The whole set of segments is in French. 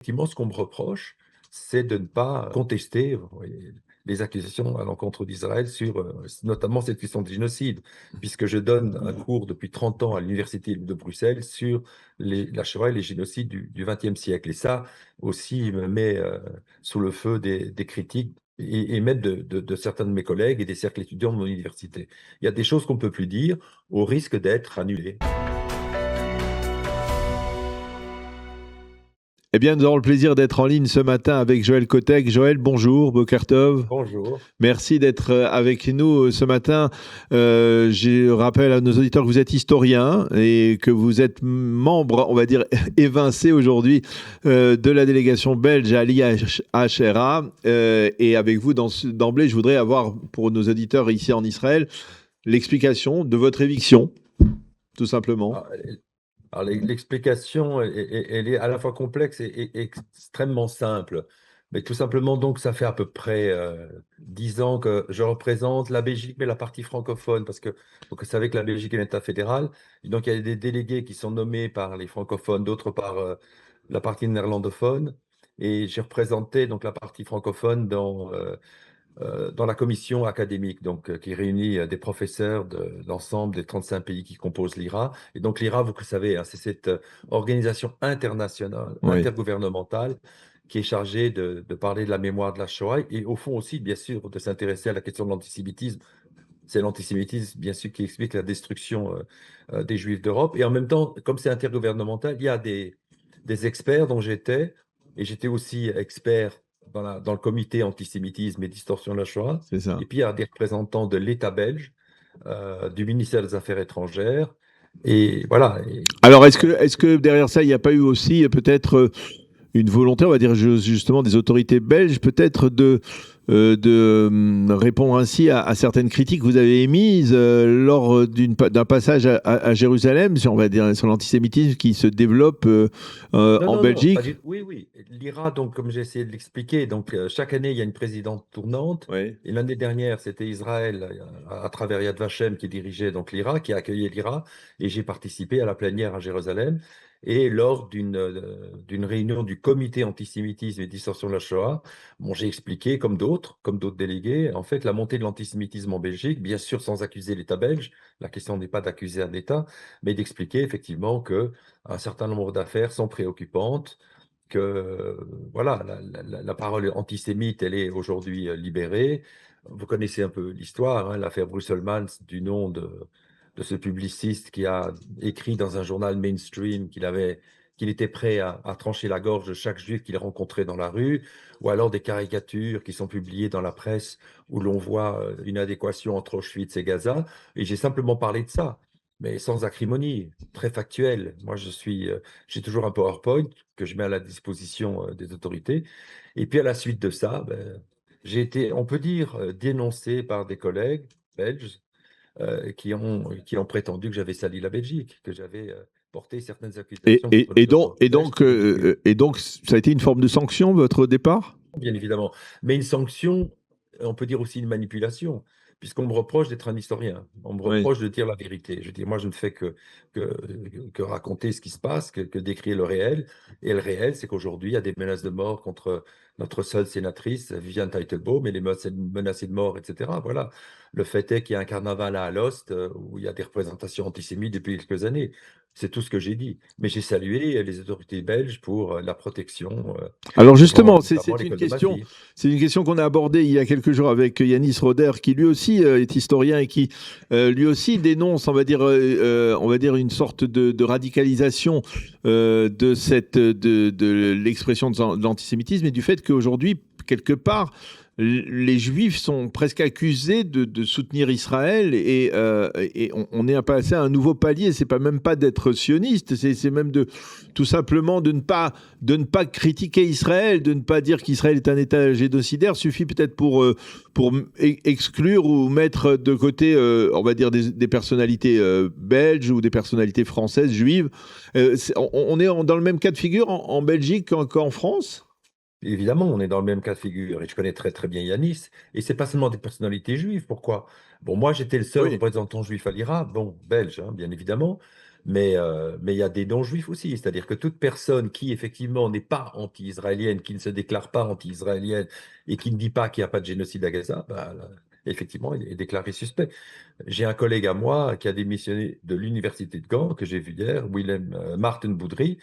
Effectivement, ce qu'on me reproche, c'est de ne pas contester les accusations à l'encontre d'Israël sur notamment cette question du génocide, puisque je donne un cours depuis 30 ans à l'Université de Bruxelles sur la Shoah et les génocides du XXe siècle. Et ça aussi me met sous le feu des critiques et même de certains de mes collègues et des cercles étudiants de mon université. Il y a des choses qu'on ne peut plus dire au risque d'être annulées. Eh bien, nous avons le plaisir d'être en ligne ce matin avec Joël Kotek. Joël, bonjour, Boker Tov. Bonjour. Merci d'être avec nous ce matin. Je rappelle à nos auditeurs que vous êtes historien et que vous êtes membre, on va dire, évincé aujourd'hui de la délégation belge à l'IHRA. Et avec vous, d'emblée, je voudrais avoir pour nos auditeurs ici en Israël l'explication de votre éviction, tout simplement. Alors, l'explication, elle est à la fois complexe et extrêmement simple. Mais tout simplement, donc, ça fait à peu près 10 ans que je représente la Belgique, mais la partie francophone, parce que vous savez que la Belgique est un État fédéral. Et donc, il y a des délégués qui sont nommés par les francophones, d'autres par la partie néerlandophone. Et j'ai représenté donc la partie francophone dans la commission académique, donc, qui réunit des professeurs de l'ensemble des 35 pays qui composent l'IRA. Et donc l'IRA, vous le savez, hein, c'est cette organisation internationale, Oui. intergouvernementale, qui est chargée de parler de la mémoire de la Shoah et au fond aussi, bien sûr, de s'intéresser à la question de l'antisémitisme. C'est l'antisémitisme, bien sûr, qui explique la destruction des Juifs d'Europe. Et en même temps, comme c'est intergouvernemental, il y a des experts dont j'étais, et j'étais aussi expert dans le comité antisémitisme et distorsion de la Shoah. C'est ça. Et puis, il y a des représentants de l'État belge, du ministère des Affaires étrangères. Et voilà. Alors, est-ce que derrière ça, il n'y a pas eu aussi peut-être une volonté, on va dire justement des autorités belges, peut-être de répondre ainsi à certaines critiques que vous avez émises lors d'un passage à Jérusalem, on va dire sur l'antisémitisme qui se développe en Non, Belgique? oui, oui. L'IRA, donc, comme j'ai essayé de l'expliquer, donc, chaque année, il y a une présidente tournante. Oui. Et l'année dernière, c'était Israël, à travers Yad Vashem, qui dirigeait donc l'IRA, qui a accueilli l'IRA. Et j'ai participé à la plénière à Jérusalem. Et lors d'une réunion du comité antisémitisme et distorsion de la Shoah, bon, j'ai expliqué, comme d'autres délégués, en fait, la montée de l'antisémitisme en Belgique, bien sûr sans accuser l'État belge. La question n'est pas d'accuser un État, mais d'expliquer effectivement que un certain nombre d'affaires sont préoccupantes, que voilà, la parole antisémite, elle est aujourd'hui libérée. Vous connaissez un peu l'histoire, hein, l'affaire Brusselmans, du nom de ce publiciste qui a écrit dans un journal mainstream qu'il était prêt à trancher la gorge de chaque juif qu'il rencontrait dans la rue, ou alors des caricatures qui sont publiées dans la presse où l'on voit une adéquation entre Auschwitz et Gaza. Et j'ai simplement parlé de ça, mais sans acrimonie, très factuel. Moi, j'ai toujours un PowerPoint que je mets à la disposition des autorités. Et puis, à la suite de ça, ben, j'ai été, on peut dire, dénoncé par des collègues belges qui ont prétendu que j'avais sali la Belgique, que j'avais porté certaines accusations contre les autorités belges qui étaient ridicules. Et donc, ça a été une forme de sanction, votre départ? Bien évidemment. Mais une sanction, on peut dire aussi une manipulation, puisqu'on me reproche d'être un historien. On me Oui. reproche de dire la vérité. Je dis, moi, je ne fais que raconter ce qui se passe, que décrire le réel. Et le réel, c'est qu'aujourd'hui, il y a des menaces de mort contre notre seule sénatrice, Viviane Teitelbaum, et les menacés de mort, etc. Voilà. Le fait est qu'il y a un carnaval à Alost où il y a des représentations antisémites depuis quelques années. C'est tout ce que j'ai dit. Mais j'ai salué les autorités belges pour la protection Alors devant justement, notamment l'école de ma fille. c'est une question qu'on a abordée il y a quelques jours avec Yanis Roder, qui lui aussi est historien et qui lui aussi dénonce, on va dire une sorte de radicalisation de l'expression de l'antisémitisme et du fait qu'aujourd'hui, quelque part, les Juifs sont presque accusés de soutenir Israël et on est passé à un nouveau palier. C'est pas même pas d'être sioniste, c'est même tout simplement de ne pas critiquer Israël, de ne pas dire qu'Israël est un État génocidaire. Suffit peut-être pour exclure ou mettre de côté, on va dire des personnalités belges ou des personnalités françaises juives. On est dans le même cas de figure en Belgique qu'en France? Évidemment, on est dans le même cas de figure et je connais très très bien Yanis. Et c'est pas seulement des personnalités juives. Pourquoi? Bon, moi j'étais le seul Oui. représentant juif à l'IRA, bon, belge, hein, bien évidemment. mais il y a des non-juifs aussi. C'est-à-dire que toute personne qui, effectivement, n'est pas anti-israélienne, qui ne se déclare pas anti-israélienne et qui ne dit pas qu'il n'y a pas de génocide à Gaza, bah, là, effectivement, il est déclaré suspect. J'ai un collègue à moi qui a démissionné de l'université de Gand, que j'ai vu hier, Willem Martin Boudry,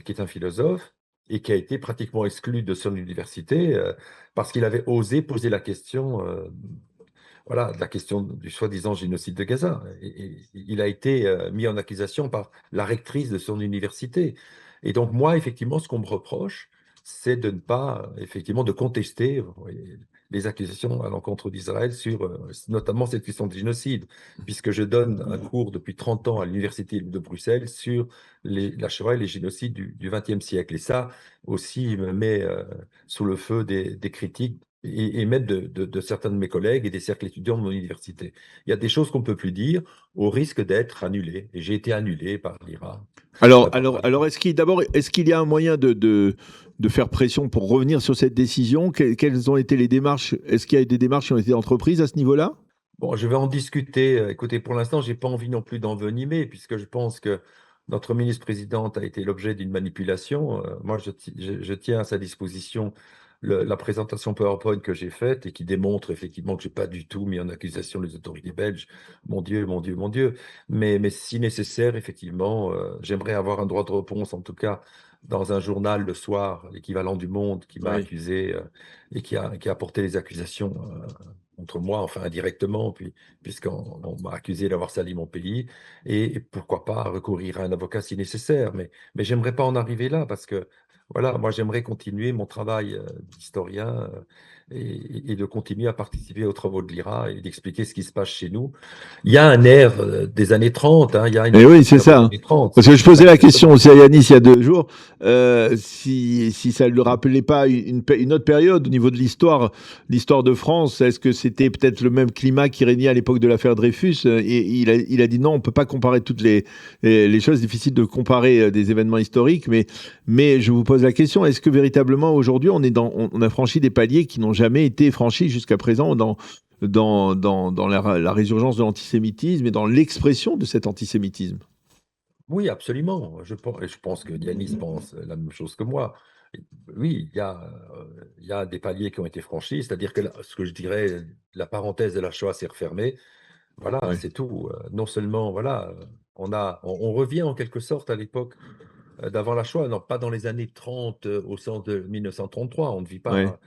qui est un philosophe, et qui a été pratiquement exclu de son université parce qu'il avait osé poser la question, voilà, de la question du soi-disant génocide de Gaza. Et il a été mis en accusation par la rectrice de son université. Et donc moi, effectivement, ce qu'on me reproche, c'est de ne pas, effectivement, de contester les accusations à l'encontre d'Israël sur notamment cette question de génocide, puisque je donne un cours depuis 30 ans à l'Université de Bruxelles sur la Shoah et les génocides du XXe siècle. Et ça aussi me met sous le feu des critiques et même de certains de mes collègues et des cercles étudiants de mon université. Il y a des choses qu'on ne peut plus dire au risque d'être annulées. Et j'ai été annulé par l'IRA. Est-ce qu'il y a un moyen de faire pression pour revenir sur cette décision? Quelles ont été les démarches? Est-ce qu'il y a des démarches qui ont été entreprises à ce niveau-là? Bon, je vais en discuter. Écoutez, pour l'instant, je n'ai pas envie non plus d'envenimer, puisque je pense que notre ministre-présidente a été l'objet d'une manipulation. Moi, je tiens à sa disposition la présentation PowerPoint que j'ai faite et qui démontre effectivement que je n'ai pas du tout mis en accusation les autorités belges. Mon Dieu, mon Dieu, mon Dieu. Mais si nécessaire, effectivement, j'aimerais avoir un droit de réponse, en tout cas, dans un journal le soir, l'équivalent du Monde, qui m'a Oui. accusé et qui a porté les accusations contre moi, enfin indirectement, puisqu'on m'a accusé d'avoir sali mon pays, et pourquoi pas recourir à un avocat si nécessaire. Mais j'aimerais pas en arriver là, parce que voilà, moi j'aimerais continuer mon travail d'historien et de continuer à participer aux travaux de l'IRA et d'expliquer ce qui se passe chez nous. Il y a un air des années 30, hein, il y a une Et oui, c'est atmosphère des ça, hein. années 30. Parce que je posais la question Exactement. aussi à Yanis il y a 2 jours, si ça ne le rappelait pas une autre période au niveau de l'histoire de France. Est-ce que c'était peut-être le même climat qui régnait à l'époque de l'affaire Dreyfus? Et il a dit non, on ne peut pas comparer toutes les choses. Difficile de comparer des événements historiques, mais je vous pose la question, est-ce que véritablement aujourd'hui on a franchi des paliers qui n'ont jamais été franchis jusqu'à présent dans la résurgence de l'antisémitisme et dans l'expression de cet antisémitisme? Oui, absolument. Et je pense que Yanis pense la même chose que moi. Oui, il y a des paliers qui ont été franchis, c'est-à-dire que ce que je dirais, la parenthèse de la Shoah s'est refermée. Voilà, Oui, c'est tout. Non seulement, voilà, on revient en quelque sorte à l'époque d'avant la Shoah, non pas dans les années 30 au sens de 1933. On ne vit oui. pas,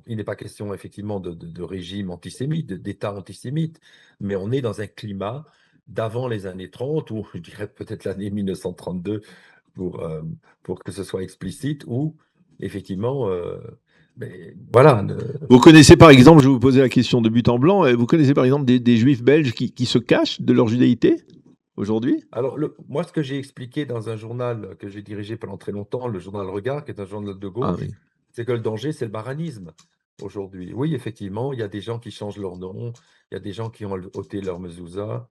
il n'est pas question effectivement de régime antisémite, d'État antisémite, mais on est dans un climat d'avant les années 30, ou je dirais peut-être l'année 1932 pour, euh, pour que ce soit explicite, où effectivement, mais voilà, Vous connaissez par exemple, je vais vous poser la question de but en blanc, vous connaissez par exemple des juifs belges qui se cachent de leur judaïté aujourd'hui? alors, moi, ce que j'ai expliqué dans un journal que j'ai dirigé pendant très longtemps, le journal Regard, qui est un journal de Ah gauche, oui. c'est que le danger, c'est le baranisme aujourd'hui. Oui, effectivement, il y a des gens qui changent leur nom, il y a des gens qui ont ôté leur mezouza,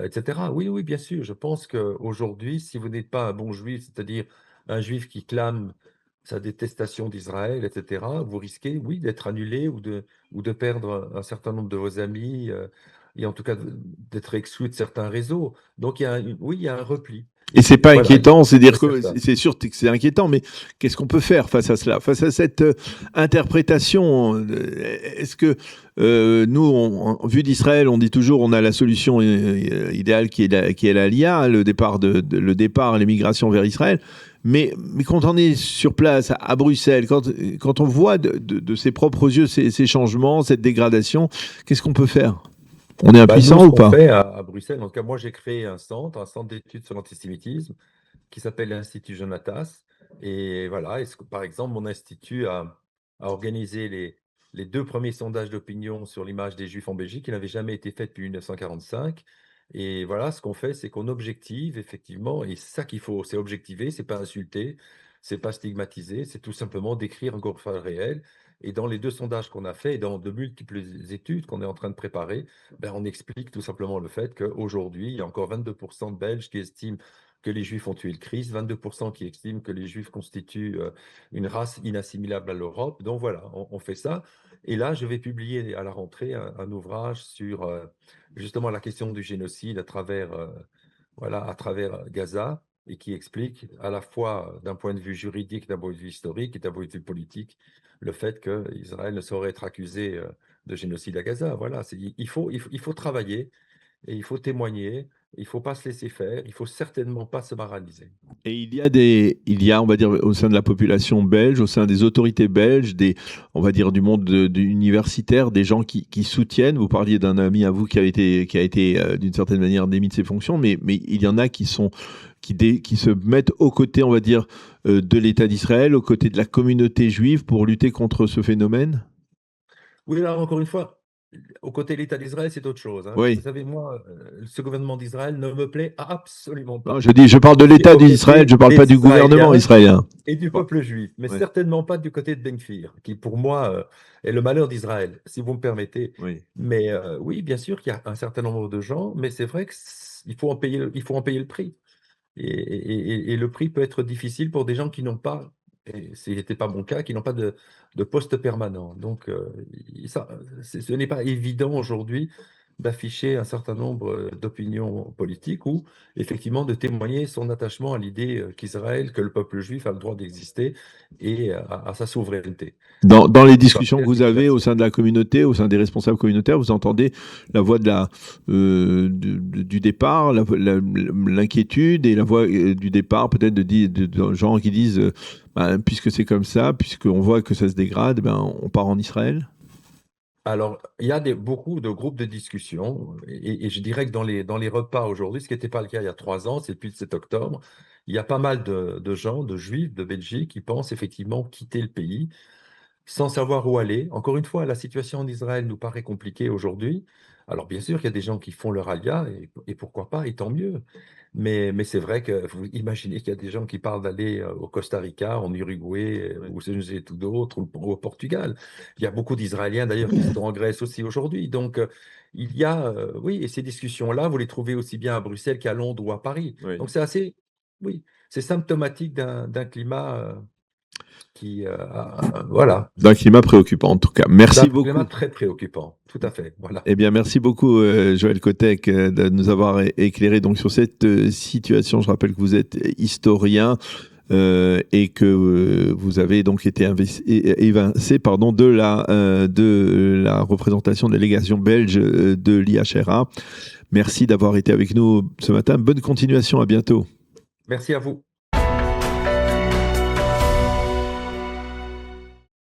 etc. Oui, oui, bien sûr. Je pense qu'aujourd'hui, si vous n'êtes pas un bon juif, c'est-à-dire un juif qui clame sa détestation d'Israël, etc., vous risquez, oui, d'être annulé ou de perdre un certain nombre de vos amis, et en tout cas d'être exclu de certains réseaux. Donc, oui, il y a un repli. Et c'est pas Voilà, inquiétant, c'est c'est-à-dire que certain. c'est sûr que c'est inquiétant, mais qu'est-ce qu'on peut faire face à cela, face à cette interprétation? Est-ce que nous, vu d'Israël, on dit toujours on a la solution idéale qui est l'Aliyah, le départ, l'émigration vers Israël. Mais quand on est sur place à Bruxelles, quand on voit de ses propres yeux ces changements, cette dégradation, qu'est-ce qu'on peut faire? On est Bah, nous, impuissant ce ou qu'on pas? fait à Bruxelles, en tout cas, moi, j'ai créé un centre d'études sur l'antisémitisme qui s'appelle l'Institut Jonatas. Et voilà, par exemple, mon institut a organisé les 2 premiers sondages d'opinion sur l'image des Juifs en Belgique qui n'avaient jamais été faits depuis 1945. Et voilà, ce qu'on fait, c'est qu'on objective, effectivement, et c'est ça qu'il faut, c'est objectiver, c'est pas insulter, c'est pas stigmatiser, c'est tout simplement décrire un corps réel. Et dans les 2 sondages qu'on a faits, et dans de multiples études qu'on est en train de préparer, ben, on explique tout simplement le fait qu'aujourd'hui, il y a encore 22% de Belges qui estiment que les Juifs ont tué le Christ, 22% qui estiment que les Juifs constituent une race inassimilable à l'Europe. Donc voilà, on fait ça. Et là, je vais publier à la rentrée un ouvrage sur justement la question du génocide à travers voilà, à travers Gaza, et qui explique à la fois d'un point de vue juridique, d'un point de vue historique et d'un point de vue politique, le fait qu'Israël ne saurait être accusé de génocide à Gaza. Voilà, il faut travailler et il faut témoigner, il ne faut pas se laisser faire, il ne faut certainement pas se moraliser. Et il y a, on va dire, au sein de la population belge, au sein des autorités belges, on va dire, du monde universitaire, des gens qui soutiennent. Vous parliez d'un ami à vous qui a été d'une certaine manière démis de ses fonctions, mais il y en a qui se mettent aux côtés, on va dire, de l'État d'Israël, aux côtés de la communauté juive pour lutter contre ce phénomène. Oui, alors encore une fois, aux côtés de l'État d'Israël, c'est autre chose, hein. Vous Oui. savez, moi, ce gouvernement d'Israël ne me plaît absolument Non, pas. je parle de Je suis l'État aux d'Israël, côtés je parle pas des du gouvernement Israéliens israélien. et du Bon, peuple juif, mais ouais, certainement pas du côté de Ben Gvir, qui pour moi est le malheur d'Israël, si vous me permettez. oui. Mais oui, bien sûr qu'il y a un certain nombre de gens, mais c'est vrai qu'il faut en payer, il faut en payer le prix. Et le prix peut être difficile pour des gens qui n'ont pas, et ce n'était pas mon cas, qui n'ont pas de poste permanent. Donc, ce n'est pas évident aujourd'hui d'afficher un certain nombre d'opinions politiques ou effectivement de témoigner son attachement à l'idée qu'Israël, que le peuple juif a le droit d'exister et à sa souveraineté. Dans les Je dois discussions que faire vous avez au distinction. sein de la communauté, au sein des responsables communautaires, vous entendez la voix du départ, l'inquiétude et la voix du départ peut-être de gens qui disent ben, puisque c'est comme ça, puisqu'on voit que ça se dégrade, ben, on part en Israël. Alors, il y a beaucoup de groupes de discussion, et je dirais que dans les repas aujourd'hui, ce qui n'était pas le cas il y a 3 ans, c'est depuis le 7 octobre, il y a pas mal de gens, de juifs de Belgique, qui pensent effectivement quitter le pays sans savoir où aller. Encore une fois, la situation en Israël nous paraît compliquée aujourd'hui. Alors, bien sûr, il y a des gens qui font leur alia, et pourquoi pas, et tant mieux. Mais c'est vrai que vous imaginez qu'il y a des gens qui parlent d'aller au Costa Rica, en Uruguay, ou je ne sais tout d'autres, ou au Portugal. Il y a beaucoup d'Israéliens d'ailleurs qui sont en Grèce aussi aujourd'hui. Donc, il y a, oui, et ces discussions-là, vous les trouvez aussi bien à Bruxelles qu'à Londres ou à Paris. Oui. Donc, c'est assez, oui, c'est symptomatique d'un climat voilà, D'un climat préoccupant en tout cas. Merci d'un climat beaucoup. très préoccupant. Tout à fait, voilà. Eh bien, merci beaucoup, Joël Kotek, de nous avoir éclairé donc sur cette situation. Je rappelle que vous êtes historien et que vous avez donc été évincé pardon, de la représentation de la délégation belge de l'IHRA. Merci d'avoir été avec nous ce matin. Bonne continuation, à bientôt. Merci à vous.